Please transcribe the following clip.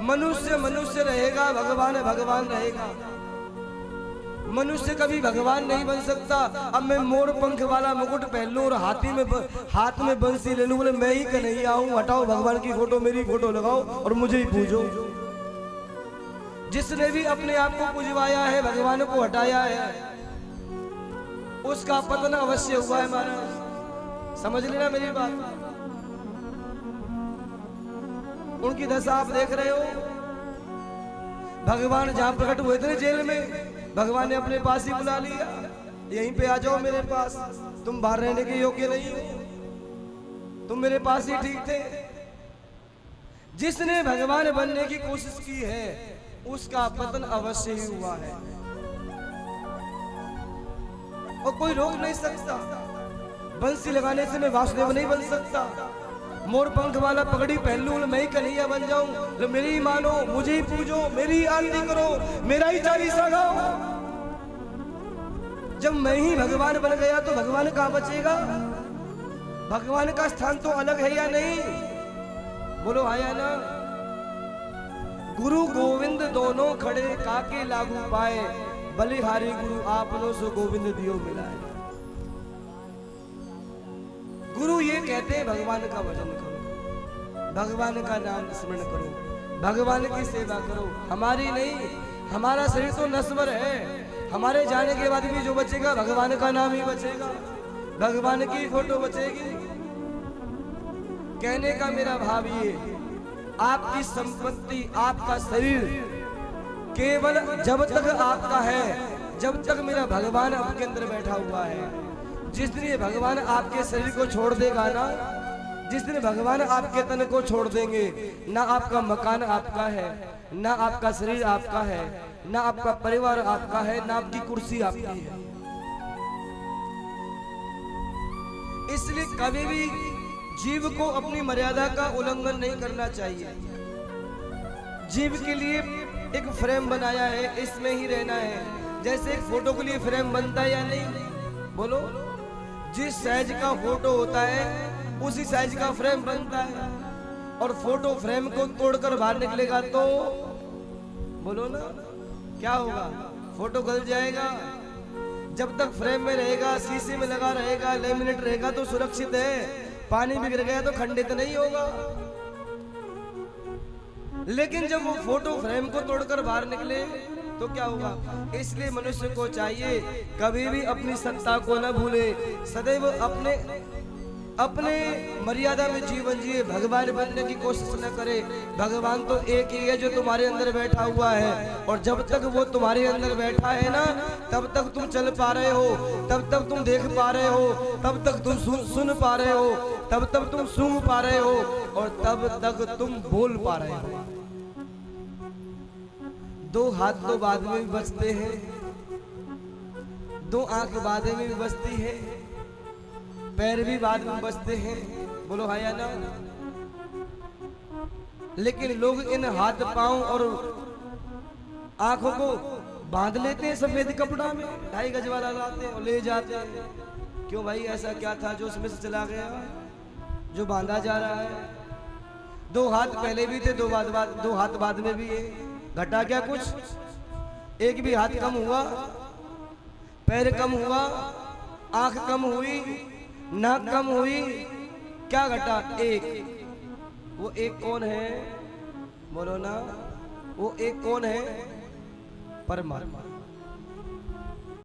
मनुष्य मनुष्य रहेगा, भगवान भगवान रहेगा। मनुष्य कभी भगवान नहीं बन सकता। अब मैं मोर पंख वाला मुकुट पहन लूं और हाथ में बंसी ले लूं, बोले मैं ही कन्हैया हूं, हटाओ भगवान की फोटो, मेरी फोटो लगाओ और मुझे ही पूजो। जिसने भी अपने आप को पुजवाया है, भगवान को हटाया है, उसका पतन अवश्य हुआ है महाराज। समझ लेना मेरी बात। उनकी दशा आप देख रहे हो। भगवान जहां प्रकट हुए थे जेल में, भगवान ने अपने पास ही बुला लिया, यहीं पे आ जाओ मेरे पास, तुम बाहर रहने के योग्य नहीं हो, तुम मेरे पास ही ठीक थे। जिसने भगवान बनने की कोशिश की है उसका पतन अवश्य ही हुआ है और कोई रोक नहीं सकता। बंसी लगाने से मैं वासुदेव नहीं बन सकता। मोर पंख वाला पगड़ी पहन लूं, मैं ही कन्हैया बन जाऊं, तो मेरी ही मानो, मुझे ही पूजो, मेरी ही आरती करो, मेरा ही चालीसा गाओ। जब मैं ही भगवान बन गया तो भगवान कहां बचेगा? भगवान का स्थान तो अलग है या नहीं? बोलो हाँ या ना? गुरु गोविंद दोनों खड़े काके लागू पाए, बलिहारी गुरु आपनो सो गोविंद दियो मिलाए। गुरु ये कहते हैं भगवान का भजन करो, भगवान का नाम स्मरण करो, भगवान की सेवा करो। हमारी नहीं, हमारा शरीर तो नश्वर है, हमारे जाने के बाद भी जो बचेगा भगवान का नाम ही बचेगा, भगवान की फोटो बचेगी। कहने का मेरा भाव ये, आपकी संपत्ति, आपका शरीर केवल जब तक आपका है, जब तक मेरा भगवान आपके अंदर बैठा हुआ है। जिस दिन ये भगवान आपके शरीर को छोड़ देगा ना, जिस दिन भगवान आपके तन को छोड़ देंगे, ना आपका मकान आपका है, ना आपका शरीर आपका है, ना आपका परिवार आपका है, ना आपकी कुर्सी आपकी है। इसलिए कभी भी जीव को अपनी मर्यादा का उल्लंघन नहीं करना चाहिए। जीव के लिए एक फ्रेम बनाया है, इसमें ही रहना है। जैसे एक फोटो के लिए फ्रेम बनता है या नहीं? बोलो। जिस साइज का फोटो होता है उसी साइज का फ्रेम बनता है, और फोटो फ्रेम को तोड़कर बाहर निकलेगा तो बोलो ना क्या होगा? फोटो गल जाएगा। जब तक फ्रेम में रहेगा, शीशे में लगा रहेगा, लेमिनेट रहेगा तो सुरक्षित है। पानी में गिर गया तो खंडित नहीं होगा। लेकिन जब वो फोटो फ्रेम को तोड़कर बाहर निकले तो क्या होगा? इसलिए मनुष्य को चाहिए कभी भी अपनी सत्ता को न भूले, सदैव अपने मर्यादा में जीवन जिए, भगवान बनने की कोशिश न करे। भगवान तो एक ही है जो तुम्हारे अंदर बैठा हुआ है, और जब तक वो तुम्हारे अंदर बैठा है ना, तब तक तुम चल पा रहे हो, तब तक तुम देख पा रहे हो, तब तक तुम सुन पा रहे हो, तब तक तुम सूंघ पा रहे हो, और तब तक तुम बोल पा रहे हो। दो हाथ तो बाद में भी बचते हैं, दो आंख बाद में भी बचती है, पैर भी बाद में बचते हैं। बोलो हाँ या ना? लेकिन लोग इन हाथ पांव और आंखों को बांध लेते हैं सफेद कपड़ा में, 2.5 गज वाला लाते हैं और ले जाते हैं। क्यों भाई? ऐसा क्या था जो उसमें से चला गया, जो बांधा जा रहा है? 2 हाथ पहले भी थे, 2 हाथ बाद में भी है। घटा क्या कुछ? एक भी हाथ कम हुआ, पैर कम हुआ, आंख कम हुई, नाक कम हुई, क्या घटा? एक। वो एक कौन है? बोलो ना। वो एक कौन है? परमात्मा।